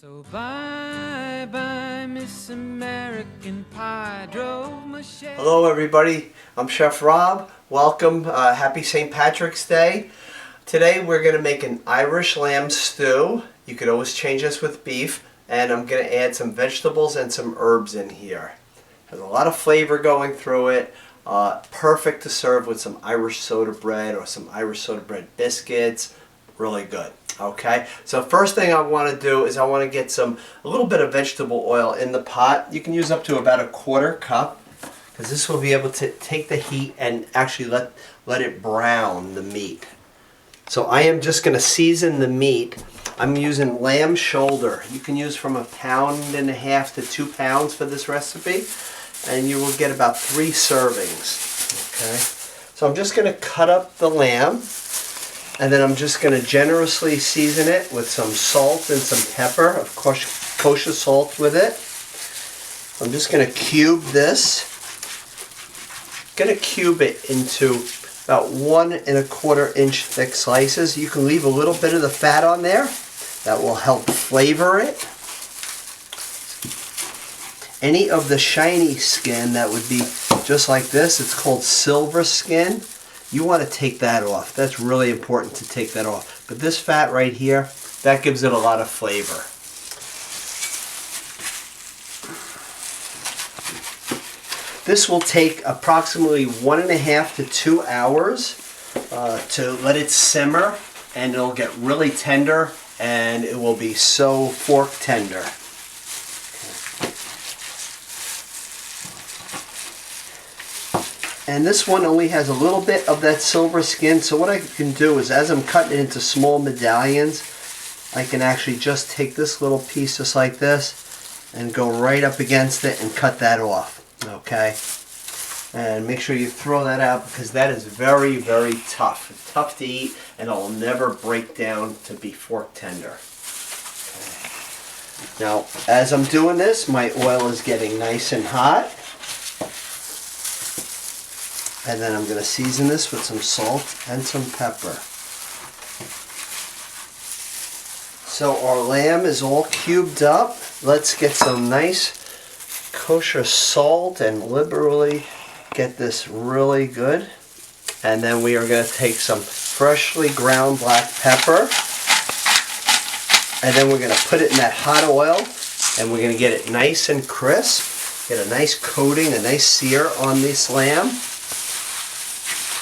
So bye bye Miss American Pie, drove Michelle. Hello everybody, I'm Chef Rob. Welcome, happy St. Patrick's Day. Today we're going to make an Irish lamb stew. You could always change this with beef, and I'm going to add some vegetables and some herbs in here. There's a lot of flavor going through it. Perfect to serve with some Irish soda bread or some Irish soda bread biscuits. Really good. Okay, so first thing I want to do is I want to get a little bit of vegetable oil in the pot. You can use up to about 1/4 cup, because this will be able to take the heat and actually let it brown the meat. So I am just going to season the meat. I'm using lamb shoulder. You can use from 1.5 pounds to 2 pounds for this recipe, and you will get about 3 servings. Okay, so I'm just going to cut up the lamb. And then I'm just going to generously season it with some salt and some pepper, of course kosher salt with it. I'm just going to cube this. I'm going to cube it into about 1¼ inch thick slices. You can leave a little bit of the fat on there. That will help flavor it. Any of the shiny skin that would be just like this, it's called silver skin. You want to take that off. That's really important to take that off. But this fat right here, that gives it a lot of flavor. This will take approximately 1.5 to 2 hours to let it simmer, and it'll get really tender, and it will be so fork tender. And this one only has a little bit of that silver skin, so what I can do is, as I'm cutting it into small medallions, I can actually just take this little piece just like this and go right up against it and cut that off. Okay? And make sure you throw that out, because that is very, very tough. It's tough to eat, and it will never break down to be fork tender. Okay. Now, as I'm doing this, my oil is getting nice and hot. And then I'm going to season this with some salt and some pepper. So our lamb is all cubed up. Let's get some nice kosher salt and liberally get this really good. And then we are going to take some freshly ground black pepper. And then we're going to put it in that hot oil, and we're going to get it nice and crisp. Get a nice coating, a nice sear on this lamb.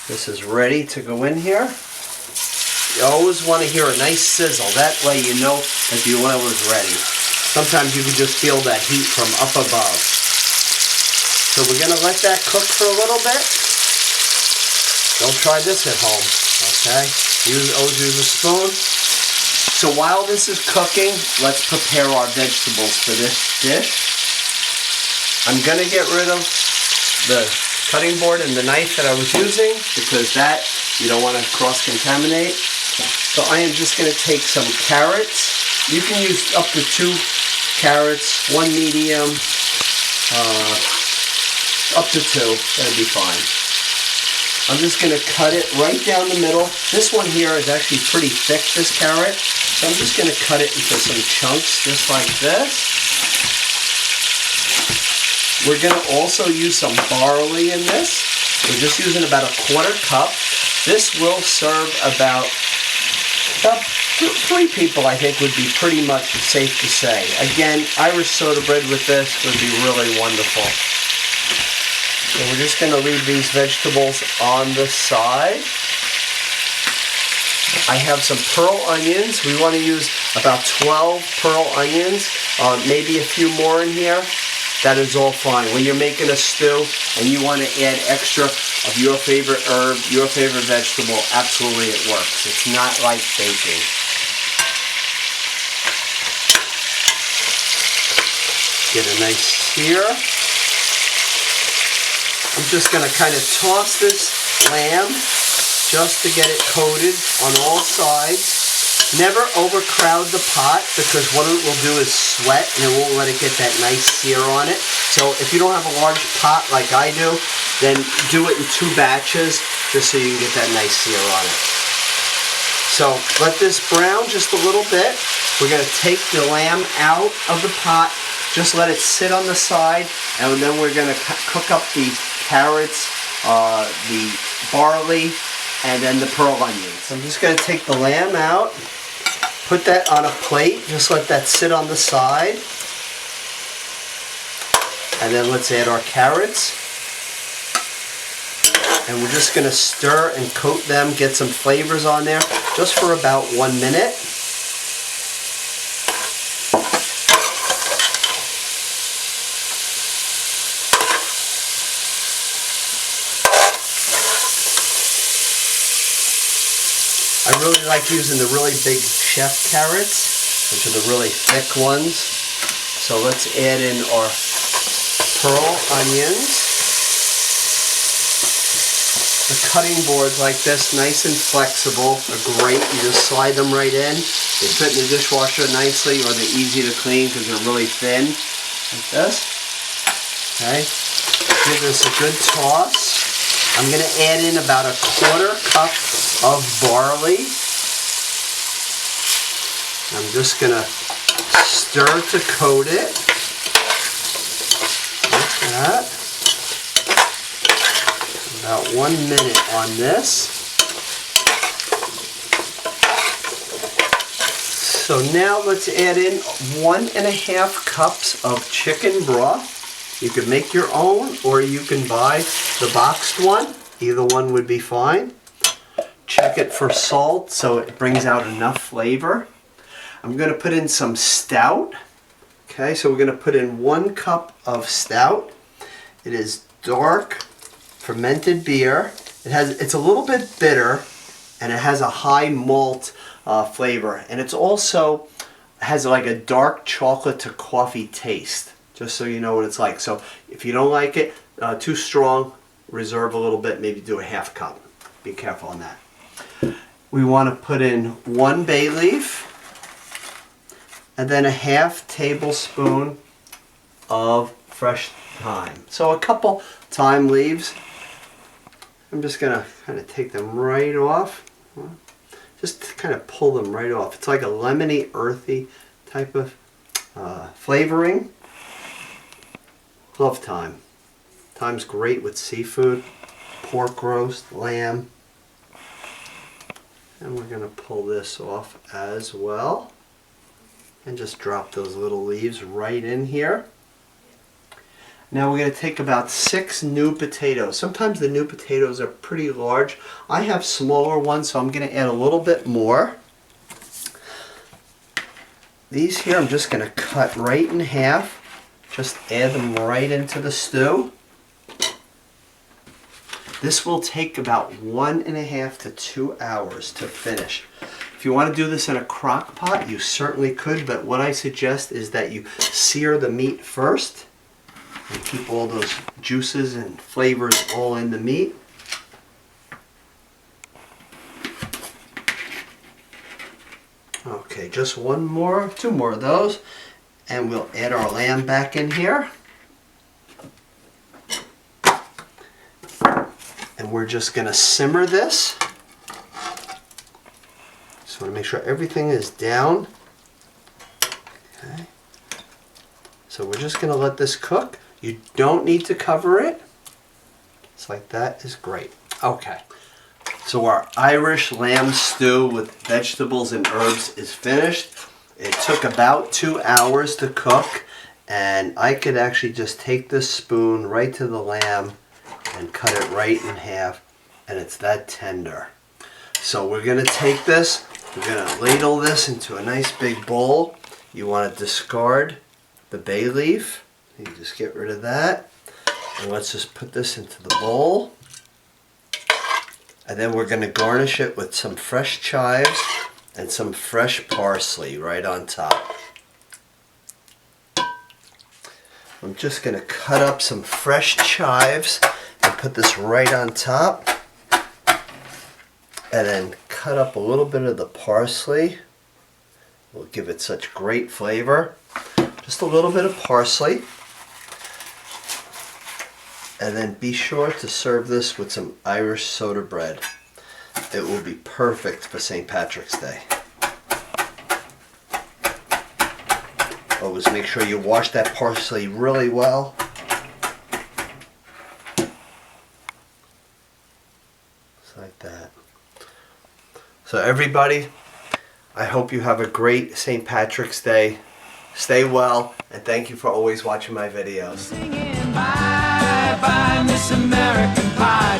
This is ready to go in here. You always want to hear a nice sizzle. That way you know that the oil is ready. Sometimes you can just feel that heat from up above. So we're going to let that cook for a little bit. Don't try this at home, okay? Always use a spoon. So while this is cooking, let's prepare our vegetables for this dish. I'm going to get rid of the cutting board and the knife that I was using, because that you don't want to cross-contaminate. So I am just going to take some carrots. You can use up to 2 carrots, 1 medium, up to 2. That'll be fine. I'm just going to cut it right down the middle. This one here is actually pretty thick, this carrot. So I'm just going to cut it into some chunks just like this. We're going to also use some barley in this. We're just using about 1/4 cup. This will serve about 3 people, I think, would be pretty much safe to say. Again, Irish soda bread with this would be really wonderful. So we're just going to leave these vegetables on the side. I have some pearl onions. We want to use about 12 pearl onions, maybe a few more in here. That is all fine. When you're making a stew and you want to add extra of your favorite herb, your favorite vegetable, absolutely it works. It's not like baking. Get a nice sear. I'm just going to kind of toss this lamb just to get it coated on all sides. Never overcrowd the pot, because what it will do is sweat, and it won't let it get that nice sear on it. So if you don't have a large pot like I do, then do it in 2 batches, just so you can get that nice sear on it. So let this brown just a little bit. We're going to take the lamb out of the pot, just let it sit on the side, and then we're going to cook up the carrots, the barley, and then the pearl onions. I'm just going to take the lamb out, put that on a plate, just let that sit on the side. And then let's add our carrots. And we're just going to stir and coat them, get some flavors on there, just for about 1 minute. I really like using the really big chef carrots, which are the really thick ones. So let's add in our pearl onions. The cutting boards like this, nice and flexible, are great. You just slide them right in. They fit in the dishwasher nicely, or they're easy to clean because they're really thin, like this. Okay, give this a good toss. I'm going to add in about 1/4 cup of barley. I'm just going to stir to coat it. Like that. About 1 minute on this. So now let's add in 1½ cups of chicken broth. You can make your own, or you can buy the boxed one. Either one would be fine. Check it for salt so it brings out enough flavor. I'm going to put in some stout. Okay, so we're going to put in 1 cup of stout. It is dark fermented beer. It's a little bit bitter, and it has a high malt flavor, and it's also has like a dark chocolate to coffee taste. Just so you know what it's like. So if you don't like it too strong, reserve a little bit. Maybe do a ½ cup. Be careful on that. We want to put in 1 bay leaf, and then a ½ tablespoon of fresh thyme. So a couple thyme leaves. I'm just going to kind of take them right off. Just kind of pull them right off. It's like a lemony, earthy type of flavoring. Love thyme. Thyme's great with seafood, pork roast, lamb. And we're going to pull this off as well. And just drop those little leaves right in here. Now we're going to take about 6 new potatoes. Sometimes the new potatoes are pretty large. I have smaller ones, so I'm going to add a little bit more. These here I'm just going to cut right in half. Just add them right into the stew. This will take about 1½ to 2 hours to finish. If you want to do this in a crock pot, you certainly could, but what I suggest is that you sear the meat first and keep all those juices and flavors all in the meat. Okay, just 2 more of those, and we'll add our lamb back in here. And we're just going to simmer this. Just want to make sure everything is down. Okay. So we're just going to let this cook. You don't need to cover it. It's like that is great. Okay. So our Irish lamb stew with vegetables and herbs is finished. It took about 2 hours to cook, and I could actually just take this spoon right to the lamb and cut it right in half, and it's that tender. So we're going to take this, we're going to ladle this into a nice big bowl. You want to discard the bay leaf. You just get rid of that. And let's just put this into the bowl. And then we're going to garnish it with some fresh chives and some fresh parsley right on top. I'm just going to cut up some fresh chives and put this right on top. And then cut up a little bit of the parsley. Will give it such great flavor. Just a little bit of parsley. And then be sure to serve this with some Irish soda bread. It will be perfect for St. Patrick's Day. Always make sure you wash that parsley really well. Just like that. So everybody, I hope you have a great St. Patrick's Day. Stay well, and thank you for always watching my videos. Singing bye bye Miss American Pie.